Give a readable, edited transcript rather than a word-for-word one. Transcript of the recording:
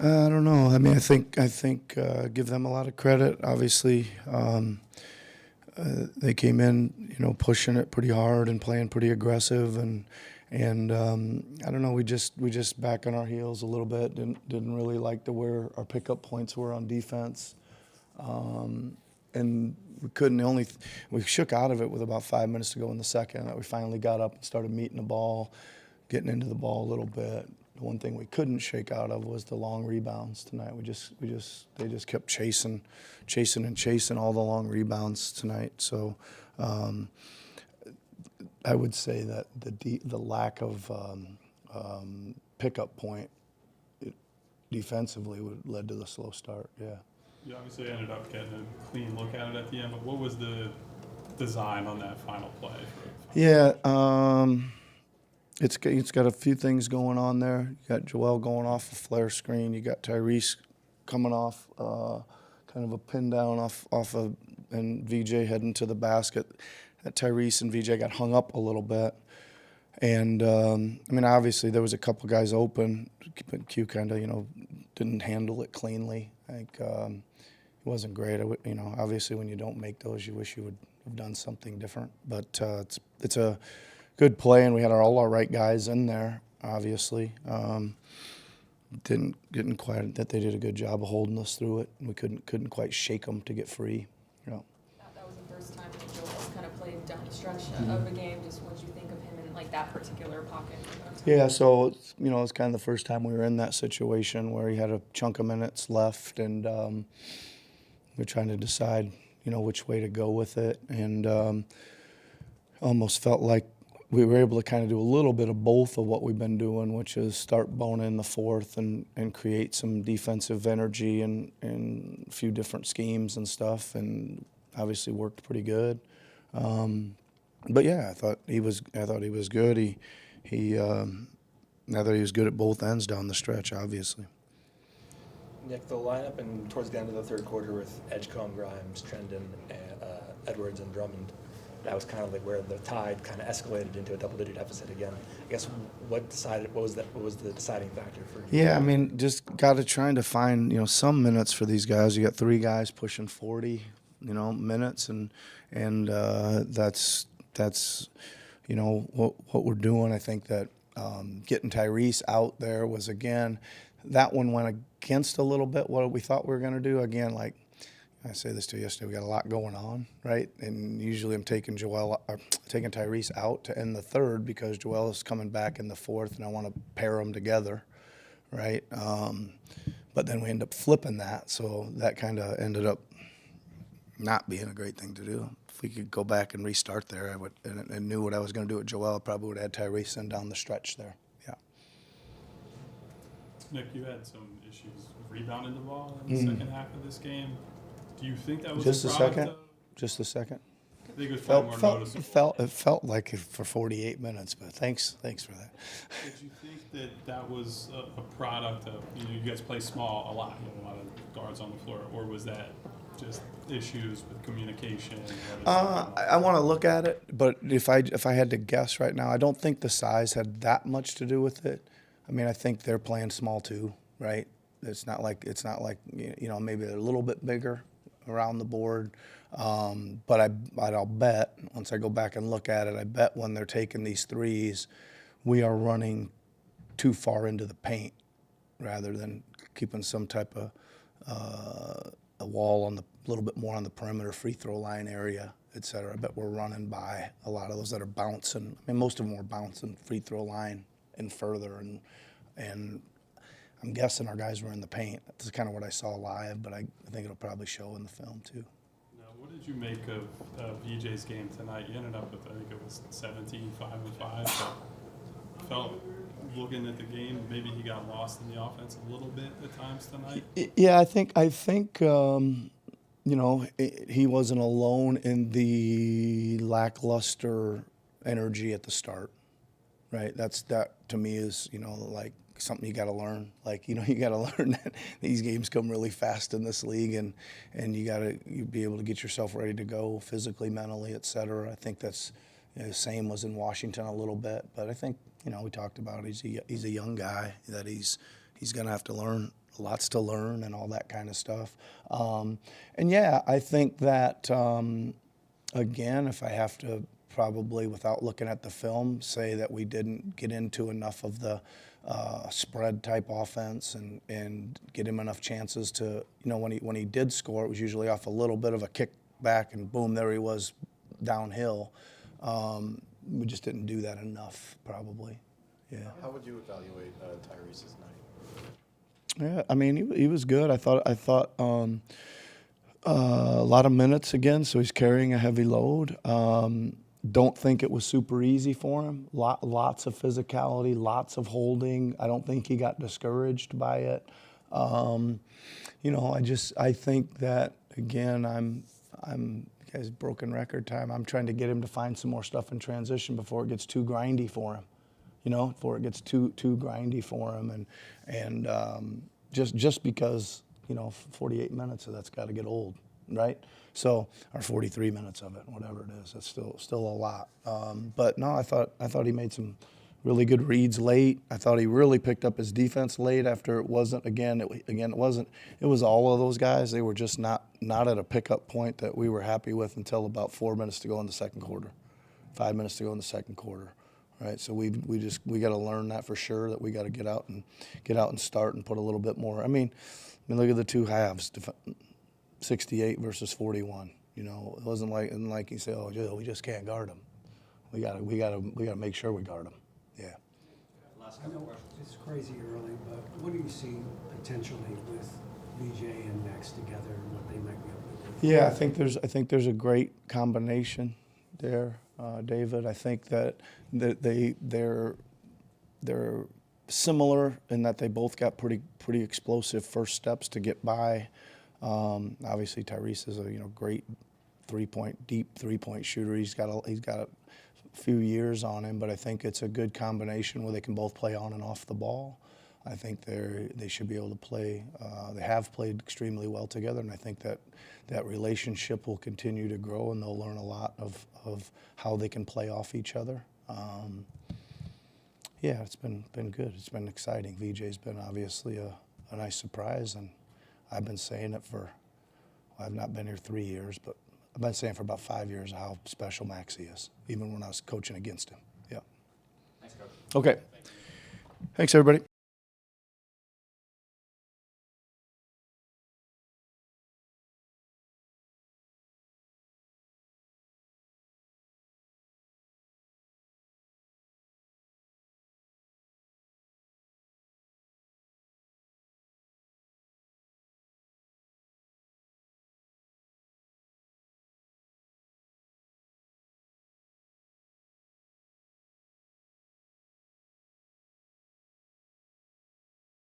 I don't know. I mean, I think give them a lot of credit. Obviously, they came in, pushing it pretty hard and playing pretty aggressive, and I don't know. We just back on our heels a little bit. Didn't really like the where our pickup points were on defense, and we couldn't. We shook out of it with about 5 minutes to go in the second. That we finally got up and started meeting the ball, getting into the ball a little bit. The one thing we couldn't shake out of was the long rebounds tonight. They just kept chasing all the long rebounds tonight. So I would say that the lack of pickup point defensively led to the slow start. Yeah. You obviously ended up getting a clean look at it at the end, but what was the design on that final play? Yeah. It's got a few things going on there. You got Joel going off a flare screen. You got Tyrese coming off kind of a pin down off of, and VJ heading to the basket. That Tyrese and VJ got hung up a little bit. And, I mean, obviously there was a couple guys open. Q kind of, didn't handle it cleanly. It wasn't great. Obviously when you don't make those, you wish you would have done something different. But it's a good play, and we had all our right guys in there, obviously. Didn't quite that they did a good job of holding us through it. We couldn't quite shake them to get free. That was the first time that Joel's kind of played down the stretch of the game. Just what did you think of him in like that particular pocket? Yeah, so it's kind of the first time we were in that situation where he had a chunk of minutes left, and we're trying to decide, which way to go with it, and almost felt like we were able to kind of do a little bit of both of what we've been doing, which is start Bona in the fourth and create some defensive energy and a few different schemes and stuff, and obviously worked pretty good. But yeah, I thought he was good. I thought he was good at both ends down the stretch, obviously. Nick, the lineup and towards the end of the third quarter with Edgecombe, Grimes, Trendon, Edwards, and Drummond, that was kind of like where the tide kind of escalated into a double-digit deficit again. I guess what was the deciding factor for you? Yeah, I mean, just trying to find some minutes for these guys. You got three guys pushing 40 minutes, and that's what we're doing. I think that getting Tyrese out there was, again, that one went against a little bit what we thought we were going to do. Again, like I say this to you yesterday, we got a lot going on, right? And usually I'm taking Tyrese out to end the third because Joel is coming back in the fourth, and I want to pair them together, right? But then we end up flipping that, so that kind of ended up not being a great thing to do. If we could go back and restart there, I would, and knew what I was going to do with Joel, I probably would have had Tyrese in down the stretch there. Yeah. Nick, you had some issues rebounding the ball in the second half of this game. Do you think that was Just a a product second? of- Just a second. I think it was probably more noticeable. It felt like it for 48 minutes, but thanks for that. Did you think that was a product of, you guys play small a lot, you have a lot of guards on the floor, or was that just issues with communication? I want to look at it, but if I had to guess right now, I don't think the size had that much to do with it. I mean, I think they're playing small too, right? It's not like maybe they're a little bit bigger around the board, but I'll bet once I go back and look at it, I bet when they're taking these threes, we are running too far into the paint rather than keeping some type of a wall on a little bit more on the perimeter free throw line area, et cetera. I bet we're running by a lot of those that are bouncing. I mean, most of them were bouncing free throw line and further, and I'm guessing our guys were in the paint. That's kind of what I saw live, but I think it'll probably show in the film too. Now, what did you make of VJ's game tonight? You ended up with, I think it was 17, 5 and 5. But felt, looking at the game, maybe he got lost in the offense a little bit at times tonight. Yeah, I think he wasn't alone in the lackluster energy at the start, right? That to me is like something you got to learn. Like you got to learn that these games come really fast in this league, and you be able to get yourself ready to go physically, mentally, et cetera. I think that's the same was in Washington a little bit, but I think we talked about it. He's a young guy that he's going to have to learn lots to learn and all that kind of stuff. And yeah, I think that again, if I have to probably, without looking at the film, say that we didn't get into enough of the spread type offense and get him enough chances to, when he did score, it was usually off a little bit of a kick back and boom, there he was downhill. We just didn't do that enough, probably. Yeah. How would you evaluate Tyrese's night? Yeah, I mean, he was good. I thought a lot of minutes again, so he's carrying a heavy load. Don't think it was super easy for him. Lots of physicality, lots of holding. I don't think he got discouraged by it. I think that again, I'm guys, broken record time. I'm trying to get him to find some more stuff in transition before it gets too grindy for him. Before it gets too grindy for him, and just because 48 minutes of that's got to get old, right? So, or 43 minutes of it, whatever it is, it's still a lot. But no, I thought he made some really good reads late. I thought he really picked up his defense late after it wasn't it was all of those guys. They were just not at a pickup point that we were happy with until about 4 minutes to go in the second quarter, 5 minutes to go in the second quarter. Right, so we got to learn that for sure. That we got to get out and start and put a little bit more. I mean, look at the two halves, 68 versus 41. It wasn't like you say, oh, we just can't guard them. We gotta make sure we guard them. Yeah. I know it's crazy early, but what do you see potentially with VJ and Max together and what they might be able to do? Yeah, I think there's a great combination there, David. I think that they're similar in that they both got pretty explosive first steps to get by. Obviously, Tyrese is a great deep three-point shooter. He's got a few years on him, but I think it's a good combination where they can both play on and off the ball. I think they should be able to play. They have played extremely well together, and I think that relationship will continue to grow, and they'll learn a lot of how they can play off each other. Yeah, it's been good. It's been exciting. VJ's been obviously a nice surprise, and I've been saying it I've not been here 3 years, but I've been saying for about 5 years how special Maxie is, even when I was coaching against him. Yeah. Thanks, Coach. Okay. Thanks, everybody.